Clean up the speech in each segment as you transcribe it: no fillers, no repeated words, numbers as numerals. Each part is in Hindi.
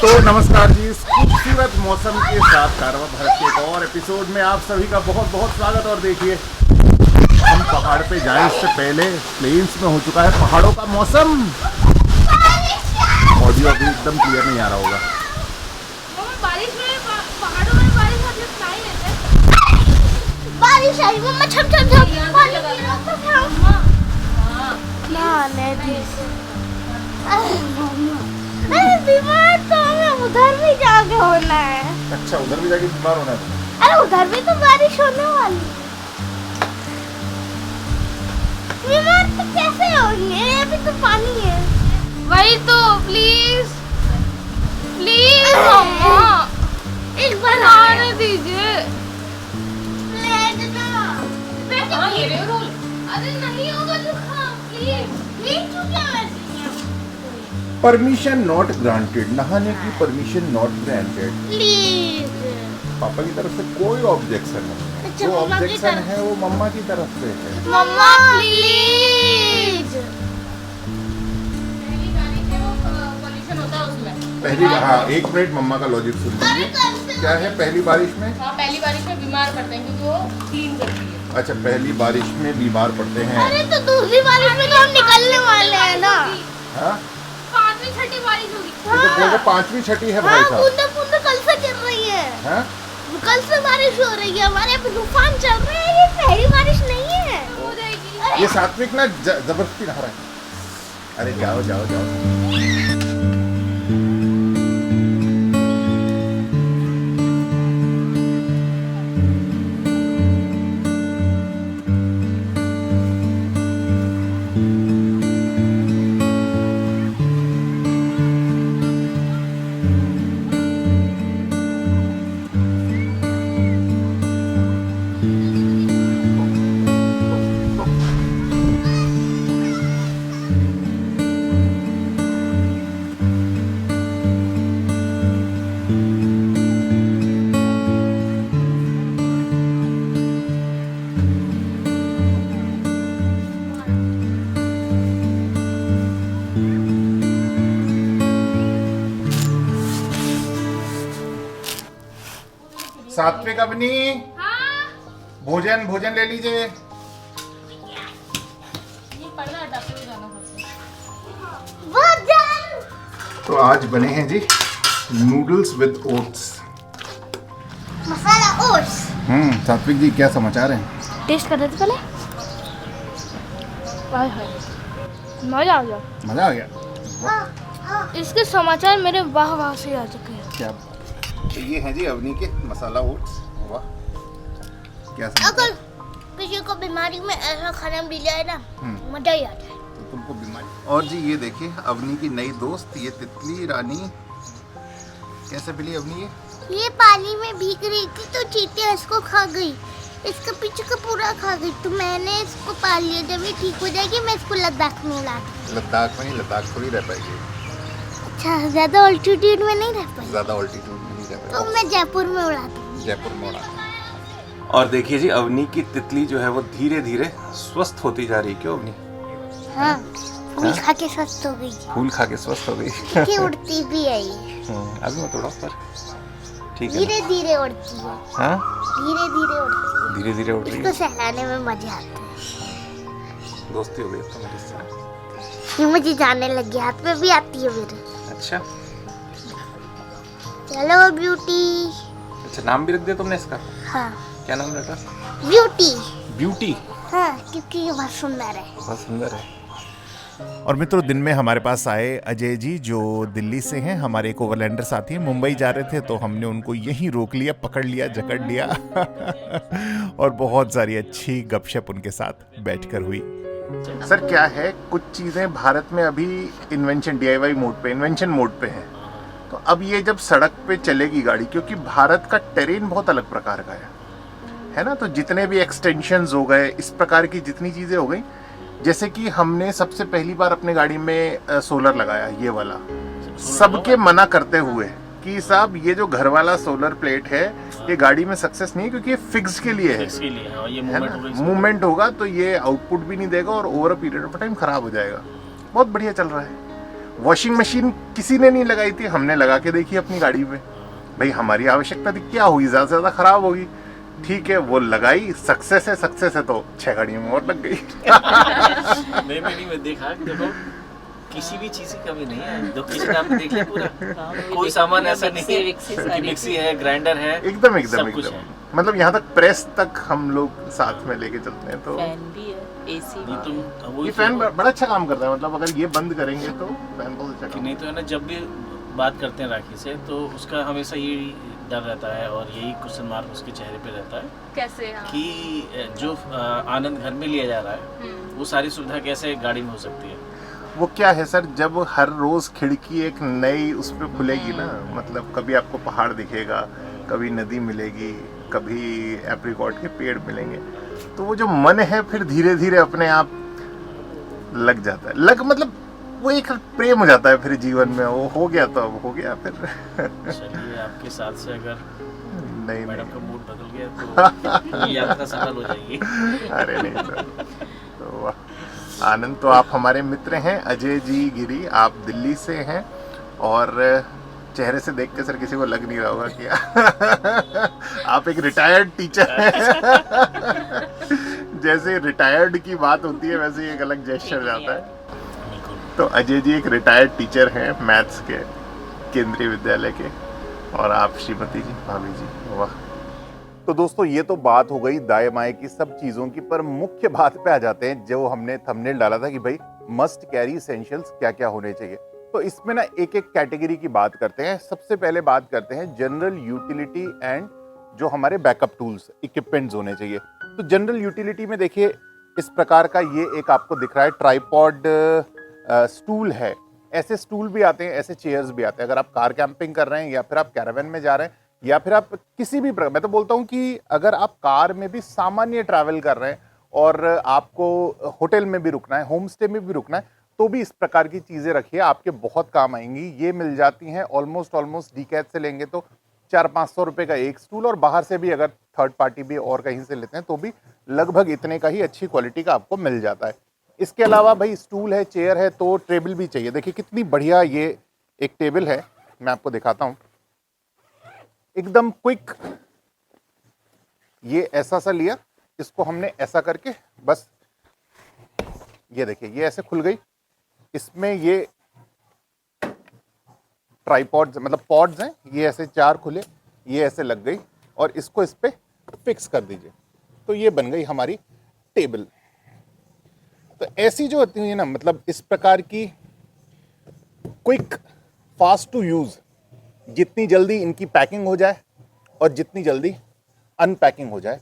तो नमस्कार जी, इस खूबसूरत मौसम के साथ कारवां भारत के एक और एपिसोड में आप सभी का बहुत बहुत स्वागत। और देखिए, हम पहाड़ पे जाएं इससे पहले प्लेन्स में हो चुका है पहाड़ों का मौसम। ऑडियो अभी एकदम क्लियर नहीं आ रहा होगा। बारिश में पहाड़ों में बारिश आप लोग नहीं रहते। बारिश आई मम्मा छप छप छप पानी गिरा तो था। हां नहीं दी। अरे बीमार तो हमें उधर भी जाके होना है। अच्छा, उधर भी जाके बीमार होना है? अरे उधर भी तो बारिश होने वाली है। बीमार तो कैसे होंगे, अभी तो पानी है। वही तो, प्लीज प्लीज मम्मा एक बार आने दीजिए। हाँ, ये रे रोल। अरे नहीं होगा जुकाम, प्लीज नहीं चुका वैसे। परमिशन नॉट ग्रांटेड, नहाने की परमिशन नॉट ग्रांटेड। प्लीज पापा की तरफ से कोई ऑब्जेक्शन नहीं है। अच्छा, जो मम्मा की ऑब्जेक्शन तरफ- है वो मम्मा की तरफ से है। मम्मा प्लीज। पहली हाँ, एक मिनट मम्मा का लॉजिक सुन लीजिए। क्या है पहली बारिश में? हाँ, पहली बारिश में बीमार पड़ते हैं क्योंकि वो क्लीन करती है। अच्छा, पहली बारिश में बीमार पड़ते हैं। अरे तो दूसरी बारिश में तो हम निकलने वाले हैं ना। हाँ, पांचवी छठी बारिश होगी। ये तो बोलो पांचवी छठी है भाई साहब। बूंदे बूंदे कल से गिर रही है। हाँ? कल से बारिश हो रही है, हमारे यहाँ पे तूफान चल रहे हैं। ये पहली बारिश नहीं है। हो जाएगी। ये सात्विक ना जबरदस्ती नहा रहा है। अरे जाओ जाओ जाओ। सात्विक अपनी भोजन भोजन ले लीजिए। ये पर्दा हटाते हुए जाना पड़ता है। तो आज बने हैं जी noodles with oats. Masala oats. सात्विक जी, क्या समाचार हैं? टेस्ट कर रहे थे पहले। हाय हाय, मजा आ गया। मजा आ गया। इसके समाचार मेरे वाह वाह से आ चुके हैं। क्या तो ये है जी अवनी के मसाला ओट्स। वाह, क्या अगर समाचार? किसी को बीमारी में ऐसा खाना मिल जाए ना, मजा ही आ जाए। तो तुमको बीमारी। और जी ये देखिए अवनी की नई दोस्त, ये तितली रानी। कैसे मिली अवनी ये पानी में भीग रही थी तो चींटियां इसको खा गई। इसका पीछे का पूरा खा गई, तो मैंने इसको पाल लिया। जब ये ठीक हो जाएगी मैं इसको लद्दाख में उड़ा दूंगी। लद्दाख में? लद्दाख थोड़ी रह पाएगी। अच्छा, ज्यादा ऑल्टीट्यूड में नहीं रह पाएगी ज़्यादा ऑल्टीट्यूड में नहीं रह तो पाएगी। मैं जयपुर में उड़ा दूंगी। जयपुर में उड़ा। और देखिए जी अवनी की तितली जो है वो धीरे धीरे स्वस्थ होती जा रही है। क्यों अवनी? हाँ, फूल खा के स्वस्थ हो गई। फूल खा के स्वस्थ हो गई। कि उड़ती भी है ये। अभी मत उड़ाओ पर, ठीक है? धीरे धीरे उड़ती है। हाँ, धीरे धीरे उड़ती है। धीरे धीरे उड़ रही इसको है। सहलाने में मजा आता है। दोस्ती हो गई तो मेरी से। ये मुझे जाने लगी, हाथ में भी आती है मेरे। अच्छा चलो ब्यूटी। अच्छा, नाम भी रख दिया तुमने इसका? हाँ, क्या नाम रखा? ब्यूटी। ब्यूटी। हाँ, क्योंकि ये बहुत सुंदर है। बहुत सुंदर है। और मित्रों, दिन में हमारे पास आए अजय जी, जो दिल्ली से हैं। हमारे एक ओवरलैंडर साथी हैं, मुंबई जा रहे थे तो हमने उनको यहीं रोक लिया, पकड़ लिया, जकड़ लिया। और बहुत सारी अच्छी गपशप उनके साथ बैठकर हुई। सर क्या है, कुछ चीज़ें भारत में अभी इन्वेंशन DIY मोड पे, इन्वेंशन मोड पे है। तो अब ये जब सड़क पे चलेगी गाड़ी, क्योंकि भारत का टेरेन बहुत अलग प्रकार का है ना, तो जितने भी एक्सटेंशंस हो गए, इस प्रकार की जितनी चीज़ें हो गई, जैसे कि हमने सबसे पहली बार अपने गाड़ी में सोलर लगाया, ये वाला, सबके मना करते हुए कि साहब ये जो घर वाला सोलर प्लेट है ये गाड़ी में सक्सेस नहीं है, क्योंकि ये फिक्स के लिए है, है ना, मूवमेंट होगा तो ये आउटपुट भी नहीं देगा और over a period of time खराब हो जाएगा। बहुत बढ़िया चल रहा है। वॉशिंग मशीन किसी ने नहीं लगाई थी, हमने लगा के देखी अपनी गाड़ी में। भाई हमारी आवश्यकता थी, क्या हुई, ज़्यादा से ज़्यादा ख़राब होगी। ठीक है, वो लगाई, सक्सेस है तो 6 गाड़ियों में और लग गई। नहीं मैं देखा कि देखो किसी भी चीज की कमी नहीं है, जो किसी ने आपने देख लिया पूरा, कोई सामान ऐसा नहीं है कि मिक्सी है, ग्राइंडर है, एकदम सब कुछ है। मतलब यहाँ तक प्रेस तक हम लोग साथ में लेके चलते हैं। तो फैन भी है, एसी भी। तुम वो ये फैन बड़ा अच्छा काम करता है, मतलब अगर ये बंद करेंगे तो फैन बहुत अच्छा कि काम नहीं तो है ना, जब भी बात करते हैं राखी से तो उसका हमेशा यही डर रहता है और यही क्वेश्चन मार्क उसके चेहरे पे रहता है कैसे? हाँ। कि जो आनंद घर में लिया जा रहा है वो सारी सुविधा कैसे गाड़ी में हो सकती है। वो क्या है सर, जब हर रोज खिड़की एक नई उस पे खुलेगी ना, मतलब कभी आपको पहाड़ दिखेगा, कभी नदी मिलेगी, कभी एप्रिकॉट के पेड़ मिलेंगे, तो वो जो मन है फिर धीरे धीरे अपने आप लग जाता है। मतलब वो एक प्रेम हो जाता है फिर जीवन में, वो हो गया तो अब हो गया फिर। चलिए आपके साथ से अगर नहीं मैडम नहीं, का मूड बदल गया तो ये यात्रा सफल हो जाएगी। अरे नहीं सर, तो वाह। आनंद तो आप हमारे मित्र हैं, अजय जी गिरी, आप दिल्ली से हैं और चेहरे से देख के सर किसी को लग नहीं रहा होगा कि आप एक रिटायर्ड टीचर हैं। जैसे रिटायर्ड की बात होती है वैसे एक अलग जेस्चर जाता है। तो अजय जी एक रिटायर्ड टीचर हैं मैथ्स के, केंद्रीय विद्यालय के, और आप श्रीमती जी, भाभी जी, वाह। तो दोस्तों ये तो बात हो गई दाएं बाएं की सब चीजों की, पर मुख्य बात पे आ जाते हैं जो हमने थंबनेल डाला था कि भाई मस्ट कैरी एसेंशियल्स क्या क्या होने चाहिए। तो इसमें ना एक एक कैटेगरी की बात करते हैं। सबसे पहले बात करते हैं जनरल यूटिलिटी एंड जो हमारे बैकअप टूल्स इक्विपमेंट्स होने चाहिए। तो जनरल यूटिलिटी में देखिए इस प्रकार का ये एक आपको दिख रहा है ट्राइपॉड स्टूल है। ऐसे स्टूल भी आते हैं, ऐसे चेयर्स भी आते हैं। अगर आप कार कैंपिंग कर रहे हैं या फिर आप कैरावन में जा रहे हैं या फिर आप किसी भी मैं तो बोलता हूं कि अगर आप कार में भी सामान्य ट्रैवल कर रहे हैं और आपको होटल में भी रुकना है, होम स्टे में भी रुकना है, तो भी इस प्रकार की चीज़ें रखिए, आपके बहुत काम आएंगी। ये मिल जाती हैं ऑलमोस्ट डीकैथ से लेंगे तो 400-500 रुपये का एक स्टूल, और बाहर से भी अगर थर्ड पार्टी भी और कहीं से लेते हैं तो भी लगभग इतने का ही अच्छी क्वालिटी का आपको मिल जाता है। इसके अलावा भाई स्टूल है, चेयर है, तो टेबल भी चाहिए। देखिए कितनी बढ़िया ये एक टेबल है, मैं आपको दिखाता हूँ, एकदम क्विक। ये ऐसा सा लिया, इसको हमने ऐसा करके बस ये देखिए ये ऐसे खुल गई। इसमें ये ट्राइपॉड्स मतलब पॉड्स हैं, ये ऐसे 4 खुले, ये ऐसे लग गई और इसको इस पे फिक्स कर दीजिए, तो ये बन गई हमारी टेबल। तो ऐसी जो होती है ना, मतलब इस प्रकार की क्विक फास्ट टू यूज़, जितनी जल्दी इनकी पैकिंग हो जाए और जितनी जल्दी अनपैकिंग हो जाए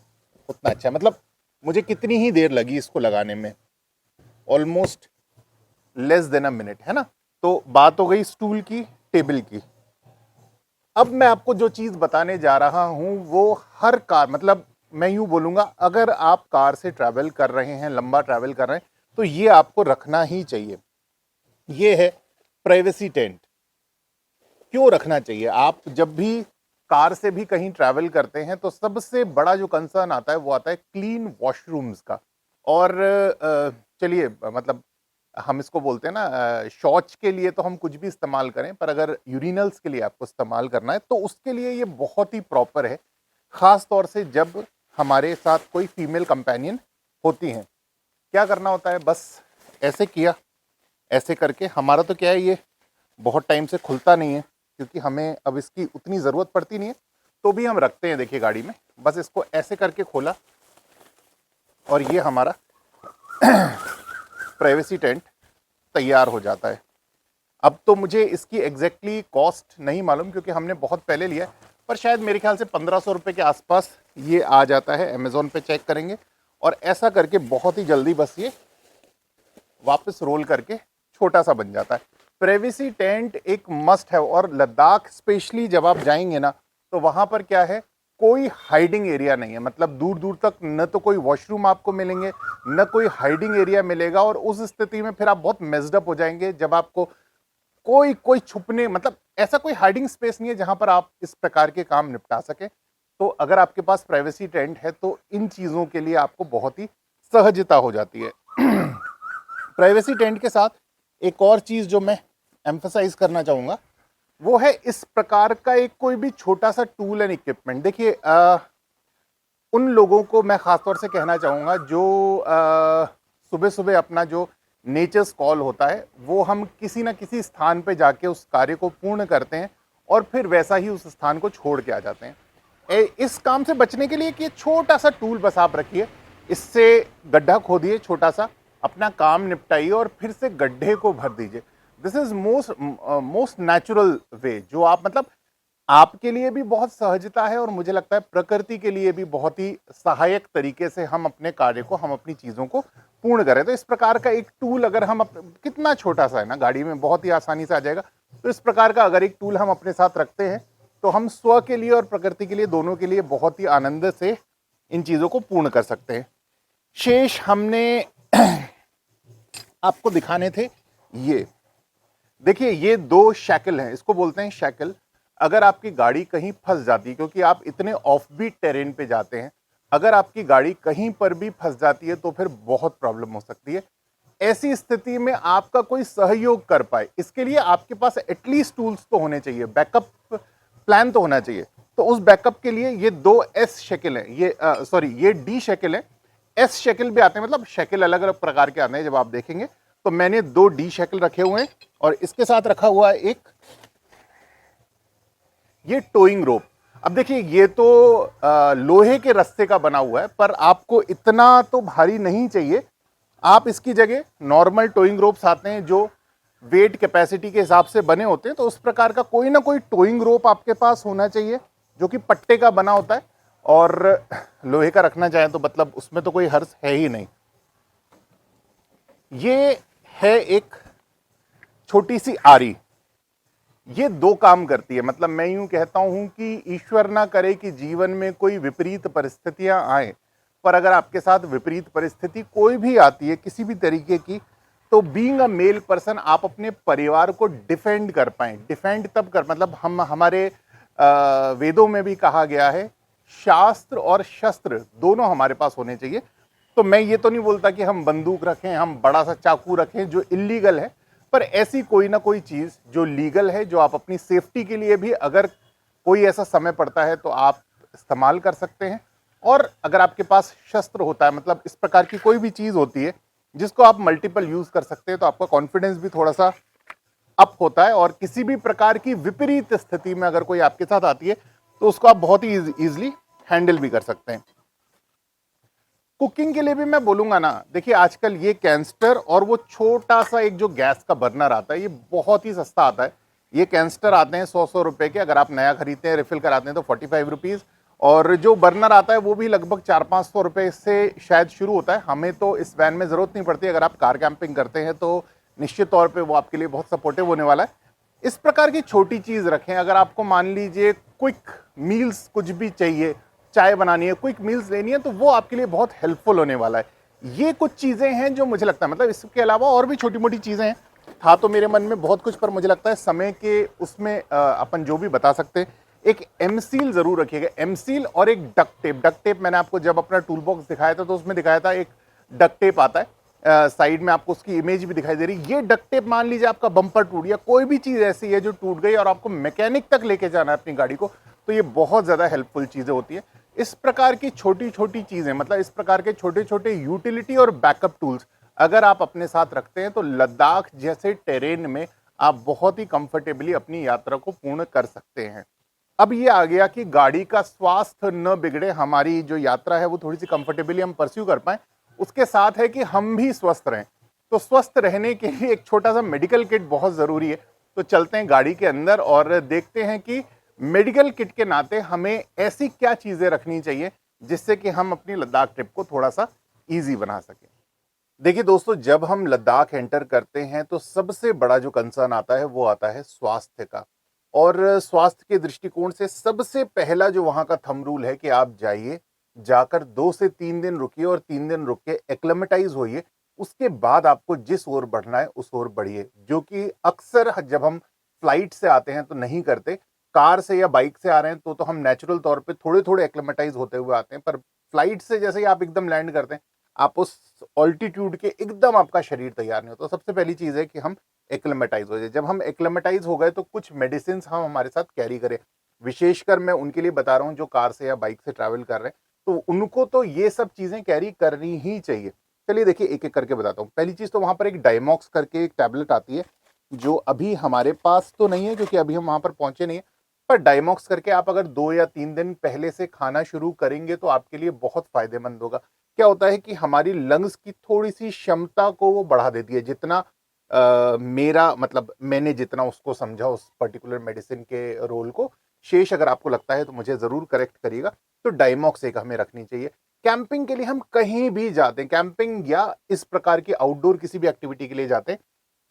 उतना अच्छा। मतलब मुझे कितनी ही देर लगी इसको लगाने में, almost less than a minute, है ना। तो बात हो गई स्टूल की, टेबल की। अब मैं आपको जो चीज़ बताने जा रहा हूं वो हर कार, मतलब मैं यूं बोलूँगा, अगर आप कार से ट्रैवल कर रहे हैं, लंबा ट्रैवल कर रहे हैं, तो ये आपको रखना ही चाहिए। ये है प्राइवेसी टेंट। क्यों रखना चाहिए? आप जब भी कार से भी कहीं ट्रैवल करते हैं तो सबसे बड़ा जो कंसर्न आता है वो आता है क्लीन वॉशरूम्स का। और चलिए मतलब हम इसको बोलते हैं ना, शौच के लिए तो हम कुछ भी इस्तेमाल करें, पर अगर यूरिनल्स के लिए आपको इस्तेमाल करना है तो उसके लिए ये बहुत ही प्रॉपर है, ख़ास तौर से जब हमारे साथ कोई फीमेल कंपेनियन होती हैं। क्या करना होता है, बस ऐसे किया, ऐसे करके, हमारा तो क्या है ये बहुत टाइम से खुलता नहीं है क्योंकि हमें अब इसकी उतनी ज़रूरत पड़ती नहीं है, तो भी हम रखते हैं देखिए गाड़ी में। बस इसको ऐसे करके खोला और ये हमारा प्राइवेसी टेंट तैयार हो जाता है। अब तो मुझे इसकी एग्जैक्टली कॉस्ट नहीं मालूम क्योंकि हमने बहुत पहले लिया है, पर शायद मेरे ख्याल से 1500 रुपये के आसपास ये आ जाता है। अमेज़ॉन पे चेक करेंगे और ऐसा करके बहुत ही जल्दी बस ये वापस रोल करके छोटा सा बन जाता है। प्राइवेसी टेंट एक मस्ट है। और लद्दाख स्पेशली जब आप जाएंगे ना, तो वहाँ पर क्या है, कोई हाइडिंग एरिया नहीं है। मतलब दूर दूर तक न तो कोई वॉशरूम आपको मिलेंगे, न कोई हाइडिंग एरिया मिलेगा, और उस स्थिति में फिर आप बहुत मेस्ड अप हो जाएंगे जब आपको कोई छुपने, मतलब ऐसा कोई हाइडिंग स्पेस नहीं है जहाँ पर आप इस प्रकार के काम निपटा सके। तो अगर आपके पास प्राइवेसी टेंट है तो इन चीज़ों के लिए आपको बहुत ही सहजता हो जाती है। प्राइवेसी टेंट के साथ एक और चीज़ जो मैं एम्फसाइज करना चाहूँगा वो है इस प्रकार का एक कोई भी छोटा सा टूल एंड इक्विपमेंट। देखिए उन लोगों को मैं खासतौर से कहना चाहूँगा जो सुबह सुबह अपना जो नेचर्स कॉल होता है वो हम किसी ना किसी स्थान पे जाके उस कार्य को पूर्ण करते हैं और फिर वैसा ही उस स्थान को छोड़ के आ जाते हैं। इस काम से बचने के लिए कि छोटा सा टूल बस आप रखिए, इससे गड्ढा खोदिए छोटा सा, अपना काम निपटाइए और फिर से गड्ढे को भर दीजिए। This is most natural way, जो आप मतलब आपके लिए भी बहुत सहजता है और मुझे लगता है प्रकृति के लिए भी बहुत ही सहायक तरीके से हम अपने कार्य को, हम अपनी चीज़ों को पूर्ण करें। तो इस प्रकार का एक टूल अगर हम कितना छोटा सा है ना, गाड़ी में बहुत ही आसानी से आ जाएगा। तो इस प्रकार का अगर एक टूल हम अपने साथ रखते हैं तो हम स्व के लिए और प्रकृति के लिए, दोनों के लिए बहुत ही आनंद से इन चीज़ों को पूर्ण कर सकते हैं। शेष हमने आपको दिखाने थे ये देखिए, ये 2 शैकल हैं, इसको बोलते हैं शैकल। अगर आपकी गाड़ी कहीं फंस जाती है, क्योंकि आप इतने ऑफबीट टेरेन पे जाते हैं, अगर आपकी गाड़ी कहीं पर भी फंस जाती है तो फिर बहुत प्रॉब्लम हो सकती है। ऐसी स्थिति में आपका कोई सहयोग कर पाए, इसके लिए आपके पास एटलीस्ट टूल्स तो होने चाहिए, बैकअप प्लान तो होना चाहिए। तो उस बैकअप के लिए ये 2 एस शैकल हैं, ये डी शैकल है। एस शैकल भी आते हैं, मतलब शैकल अलग अलग प्रकार के आते हैं। जब आप देखेंगे तो मैंने 2 डी शैकल रखे हुए हैं और इसके साथ रखा हुआ है एक ये टोइंग रोप। अब देखिए, ये तो लोहे के रस्से का बना हुआ है, पर आपको इतना तो भारी नहीं चाहिए। आप इसकी जगह नॉर्मल टोइंग रोप्स आते हैं जो वेट कैपेसिटी के हिसाब से बने होते हैं, तो उस प्रकार का कोई ना कोई टोइंग रोप आपके पास होना चाहिए जो कि पट्टे का बना होता है, और लोहे का रखना चाहें तो मतलब उसमें तो कोई हर्ज है ही नहीं। ये है एक छोटी सी आरी, ये 2 काम करती है। मतलब मैं यूं कहता हूं कि ईश्वर ना करे कि जीवन में कोई विपरीत परिस्थितियां आए, पर अगर आपके साथ विपरीत परिस्थिति कोई भी आती है किसी भी तरीके की, तो बीइंग अ मेल पर्सन आप अपने परिवार को डिफेंड कर पाए। डिफेंड तब कर मतलब हमारे वेदों में भी कहा गया है, शास्त्र और शस्त्र दोनों हमारे पास होने चाहिए। तो मैं ये तो नहीं बोलता कि हम बंदूक रखें, हम बड़ा सा चाकू रखें जो इलीगल है, पर ऐसी कोई ना कोई चीज़ जो लीगल है, जो आप अपनी सेफ्टी के लिए भी अगर कोई ऐसा समय पड़ता है तो आप इस्तेमाल कर सकते हैं। और अगर आपके पास शस्त्र होता है, मतलब इस प्रकार की कोई भी चीज़ होती है जिसको आप मल्टीपल यूज़ कर सकते हैं, तो आपका कॉन्फिडेंस भी थोड़ा सा अप होता है। और किसी भी प्रकार की विपरीत स्थिति में अगर कोई आपके साथ आती है तो उसको आप बहुत ही ईजिली हैंडल भी कर सकते हैं। कुकिंग के लिए भी मैं बोलूंगा ना, देखिए आजकल ये कैंस्टर और वो छोटा सा एक जो गैस का बर्नर आता है, ये बहुत ही सस्ता आता है। ये कैंस्टर आते हैं 100 रुपए के, अगर आप नया खरीदते हैं, रिफिल कराते हैं तो 45 रुपीज़। और जो बर्नर आता है वो भी लगभग 400-500 रुपए से शायद शुरू होता है। हमें तो इस वैन में ज़रूरत नहीं पड़ती, अगर आप कार कैंपिंग करते हैं तो निश्चित तौर पर वो आपके लिए बहुत सपोर्टिव होने वाला है। इस प्रकार की छोटी चीज़ रखें। अगर आपको मान लीजिए क्विक मील्स कुछ भी चाहिए, चाय बनानी है, क्विक मील्स लेनी है, तो वो आपके लिए बहुत हेल्पफुल होने वाला है। ये कुछ चीज़ें हैं जो मुझे लगता है, मतलब इसके अलावा और भी छोटी मोटी चीज़ें हैं। था तो मेरे मन में बहुत कुछ, पर मुझे लगता है समय के उसमें अपन जो भी बता सकते हैं। एक एमसील ज़रूर रखिएगा, एमसील और एक डक्ट टेप। डक्ट टेप मैंने आपको जब अपना टूल बॉक्स दिखाया था तो उसमें दिखाया था एक डक्ट टेप आता है, साइड में आपको उसकी इमेज भी दिखाई दे रही है। ये डक्ट टेप, मान लीजिए आपका बम्पर टूट गया, कोई भी चीज़ ऐसी है जो टूट गई और आपको मैकेनिक तक लेके जाना है अपनी गाड़ी को, तो ये बहुत ज़्यादा हेल्पफुल चीज़ें होती है। इस प्रकार की छोटी छोटी चीज़ें, मतलब इस प्रकार के छोटे छोटे यूटिलिटी और बैकअप टूल्स अगर आप अपने साथ रखते हैं तो लद्दाख जैसे टेरेन में आप बहुत ही कंफर्टेबली अपनी यात्रा को पूर्ण कर सकते हैं। अब ये आ गया कि गाड़ी का स्वास्थ्य न बिगड़े, हमारी जो यात्रा है वो थोड़ी सी कंफर्टेबली हम परस्यू कर पाएं, उसके साथ है कि हम भी स्वस्थ रहें। तो स्वस्थ रहने के लिए एक छोटा सा मेडिकल किट बहुत ज़रूरी है। तो चलते हैं गाड़ी के अंदर और देखते हैं कि मेडिकल किट के नाते हमें ऐसी क्या चीज़ें रखनी चाहिए जिससे कि हम अपनी लद्दाख ट्रिप को थोड़ा सा ईजी बना सकें। देखिए दोस्तों, जब हम लद्दाख एंटर करते हैं तो सबसे बड़ा जो कंसर्न आता है वो आता है स्वास्थ्य का। और स्वास्थ्य के दृष्टिकोण से सबसे पहला जो वहाँ का थंब रूल है कि आप जाइए, जाकर 2 से 3 दिन रुकिए और 3 दिन रुक के एक्लेमेटाइज होइए। उसके बाद आपको जिस ओर बढ़ना है उस ओर बढ़िए, जो कि अक्सर जब हम फ्लाइट से आते हैं तो नहीं करते। कार से या बाइक से आ रहे हैं तो हम नेचुरल तौर पे थोड़े थोड़े एक्लेमेटाइज होते हुए आते हैं, पर फ्लाइट से जैसे ही आप एकदम लैंड करते हैं, आप उस ऑल्टीट्यूड के एकदम आपका शरीर तैयार नहीं होता। तो सबसे पहली चीज़ है कि हम एक्लेमेटाइज हो जाए। जब हम एक्लेमेटाइज हो गए तो कुछ मेडिसिन हम हमारे साथ कैरी करें। विशेषकर मैं उनके लिए बता रहा हूँ जो कार से या बाइक से ट्रैवल कर रहे हैं, तो उनको तो ये सब चीजें कैरी करनी ही चाहिए। चलिए देखिए एक एक करके बताता हूँ। पहली चीज तो वहां पर एक डायमॉक्स करके एक टैबलेट आती है, जो अभी हमारे पास तो नहीं है क्योंकि अभी हम वहां पर पहुंचे नहीं है, पर डायमॉक्स करके आप अगर 2 या 3 दिन पहले से खाना शुरू करेंगे तो आपके लिए बहुत फायदेमंद होगा। क्या होता है कि हमारी लंग्स की थोड़ी सी क्षमता को वो बढ़ा देती है। जितना मेरा मतलब मैंने जितना उसको समझा उस पर्टिकुलर मेडिसिन के रोल को, शेष अगर आपको लगता है तो मुझे जरूर करेक्ट करिएगा। तो डायमॉक्स एक हमें रखनी चाहिए। कैंपिंग के लिए हम कहीं भी जाते हैं, कैंपिंग या इस प्रकार की आउटडोर किसी भी एक्टिविटी के लिए जाते हैं,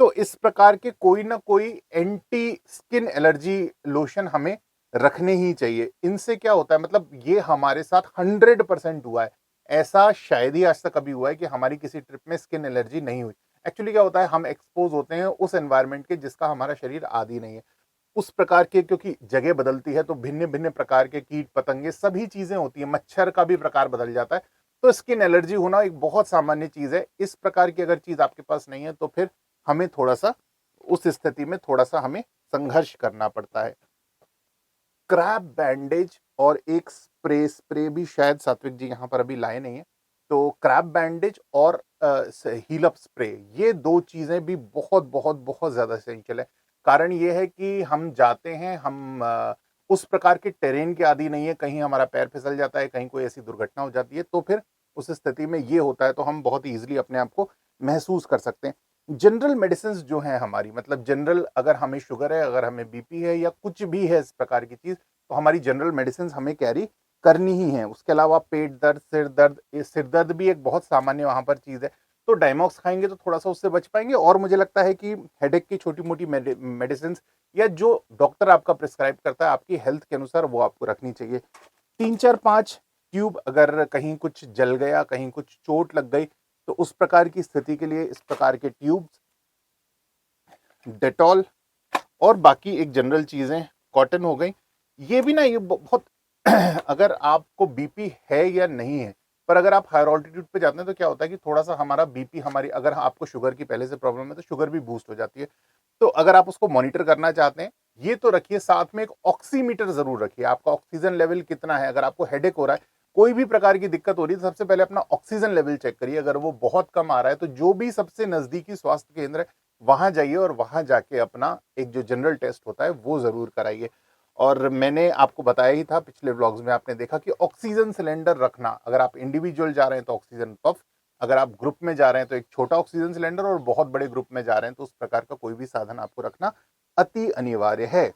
तो इस प्रकार के कोई ना कोई एंटी स्किन एलर्जी लोशन हमें रखने ही चाहिए। इनसे क्या होता है, मतलब ये हमारे साथ 100% हुआ है। ऐसा शायद ही आज तक कभी हुआ है कि हमारी किसी ट्रिप में स्किन एलर्जी नहीं हुई। एक्चुअली क्या होता है, हम एक्सपोज होते हैं उस एनवायरनमेंट के जिसका हमारा शरीर आदी नहीं है। उस प्रकार के, क्योंकि जगह बदलती है तो भिन्न भिन्न प्रकार के कीट पतंगे सभी चीजें होती है, मच्छर का भी प्रकार बदल जाता है, तो स्किन एलर्जी होना एक बहुत सामान्य चीज है। इस प्रकार की अगर चीज आपके पास नहीं है तो फिर हमें थोड़ा सा उस स्थिति में थोड़ा सा हमें संघर्ष करना पड़ता है। क्रैब बैंडेज और एक स्प्रे भी शायद सात्विक जी यहाँ पर अभी लाए नहीं है, तो क्रैब बैंडेज और हील अप स्प्रे, ये दो चीजें भी बहुत बहुत बहुत ज्यादा एसेंशियल है। कारण ये है कि हम जाते हैं, हम उस प्रकार के टेरेन के आदी नहीं है, कहीं हमारा पैर फिसल जाता है, कहीं कोई ऐसी दुर्घटना हो जाती है, तो फिर उस स्थिति में ये होता है तो हम बहुत ईजिली अपने आप को महसूस कर सकते हैं। जनरल मेडिसिन जो है हमारी, मतलब जनरल, अगर हमें शुगर है, अगर हमें बीपी है या कुछ भी है इस प्रकार की चीज, तो हमारी जनरल मेडिसिन हमें कैरी करनी ही है। उसके अलावा पेट दर्द, सिर दर्द, ये सिर दर्द भी एक बहुत सामान्य वहां पर चीज है, तो डायमॉक्स खाएंगे तो थोड़ा सा उससे बच पाएंगे। और मुझे लगता है कि हेडेक की छोटी मोटी मेडिसिन या जो डॉक्टर आपका प्रिस्क्राइब करता है आपकी हेल्थ के अनुसार, वो आपको रखनी चाहिए। 3 4 5 ट्यूब, अगर कहीं कुछ जल गया, कहीं कुछ चोट लग गई, तो उस प्रकार की स्थिति के लिए इस प्रकार के ट्यूब्स, डेटॉल और बाकी एक जनरल चीजें, कॉटन हो गई। ये भी ना, ये बहुत अगर आपको बीपी है या नहीं है, पर अगर आप हायर ऑल्टीट्यूड पे जाते हैं तो क्या होता है कि थोड़ा सा हमारा बीपी, हमारी, अगर आपको शुगर की पहले से प्रॉब्लम है तो शुगर भी बूस्ट हो जाती है। तो अगर आप उसको मॉनिटर करना चाहते हैं, ये तो रखिए, साथ में एक ऑक्सीमीटर जरूर रखिए। आपका ऑक्सीजन लेवल कितना है, अगर आपको हेडेक हो रहा है, कोई भी प्रकार की दिक्कत हो रही है, तो सबसे पहले अपना ऑक्सीजन लेवल चेक करिए। अगर वो बहुत कम आ रहा है तो जो भी सबसे नजदीकी स्वास्थ्य केंद्र है वहां जाइए और वहां जाके अपना एक जो जनरल टेस्ट होता है वो जरूर कराइए। और मैंने आपको बताया ही था पिछले व्लॉग्स में, आपने देखा कि ऑक्सीजन सिलेंडर रखना, अगर आप इंडिविजुअल जा रहे हैं तो ऑक्सीजन पफ, अगर आप ग्रुप में जा रहे हैं तो एक छोटा ऑक्सीजन सिलेंडर, और बहुत बड़े ग्रुप में जा रहे हैं तो उस प्रकार का कोई भी साधन आपको रखना अति अनिवार्य है।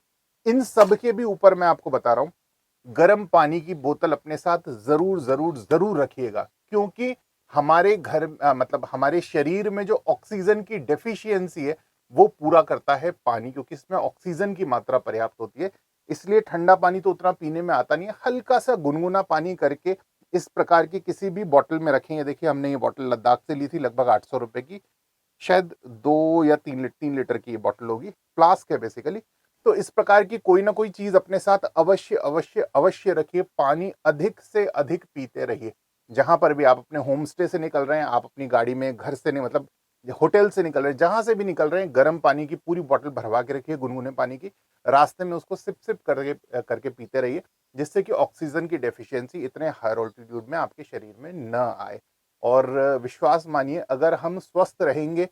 इन सब के भी ऊपर मैं आपको बता रहा हूं, गर्म पानी की बोतल अपने साथ जरूर जरूर जरूर रखिएगा, क्योंकि हमारे घर मतलब हमारे शरीर में जो ऑक्सीजन की डेफिशिएंसी है वो पूरा करता है पानी, क्योंकि इसमें ऑक्सीजन की मात्रा पर्याप्त होती है। इसलिए ठंडा पानी तो उतना पीने में आता नहीं है, हल्का सा गुनगुना पानी करके इस प्रकार की किसी भी बोतल में रखेंगे। देखिए हमने ये बोतल लद्दाख से ली थी, लगभग 800 रुपए की, शायद 2 या 3 लीटर की ये बोतल होगी, फ्लास्क है बेसिकली। तो इस प्रकार की कोई ना कोई चीज अपने साथ अवश्य अवश्य अवश्य रखिए। पानी अधिक से अधिक पीते रहिए। जहां पर भी आप अपने होम स्टे से निकल रहे हैं, आप अपनी गाड़ी में, घर से नहीं, मतलब होटल से निकल रहे हैं, जहां से भी निकल रहे हैं, गर्म पानी की पूरी बोतल भरवा के रखिए, गुनगुने पानी की। रास्ते में उसको सिप सिप करके करके पीते रहिए, जिससे कि ऑक्सीजन की डेफिशिएंसी इतने हायर ऑल्टीट्यूड में आपके शरीर में न आए। और विश्वास मानिए, अगर हम स्वस्थ रहेंगे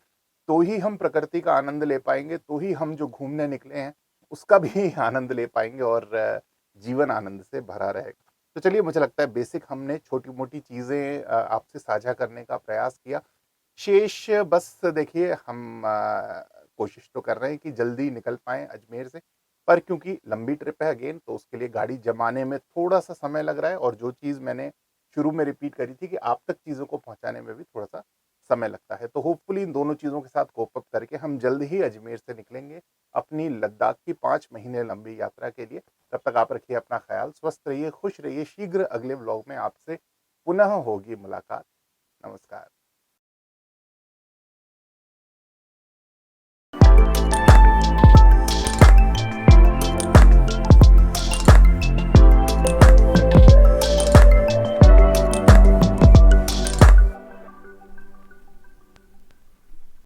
तो ही हम प्रकृति का आनंद ले पाएंगे, तो ही हम जो घूमने निकले हैं उसका भी आनंद ले पाएंगे, और जीवन आनंद से भरा रहेगा। तो चलिए, मुझे लगता है बेसिक हमने छोटी मोटी चीजें आपसे साझा करने का प्रयास किया। शेष बस देखिए, हम कोशिश तो कर रहे हैं कि जल्दी निकल पाएं अजमेर से, पर क्योंकि लंबी ट्रिप है अगेन, तो उसके लिए गाड़ी जमाने में थोड़ा सा समय लग रहा है। और जो चीज़ मैंने शुरू में रिपीट करी थी कि आप तक चीज़ों को पहुंचाने में भी थोड़ा सा समय लगता है, तो होपफुली इन दोनों चीज़ों के साथ कोप अप करके हम जल्द ही अजमेर से निकलेंगे अपनी लद्दाख की 5 महीने लंबी यात्रा के लिए। तब तक आप रखिए अपना ख्याल, स्वस्थ रहिए, खुश रहिए। शीघ्र अगले व्लॉग में आपसे पुनः होगी मुलाकात। नमस्कार।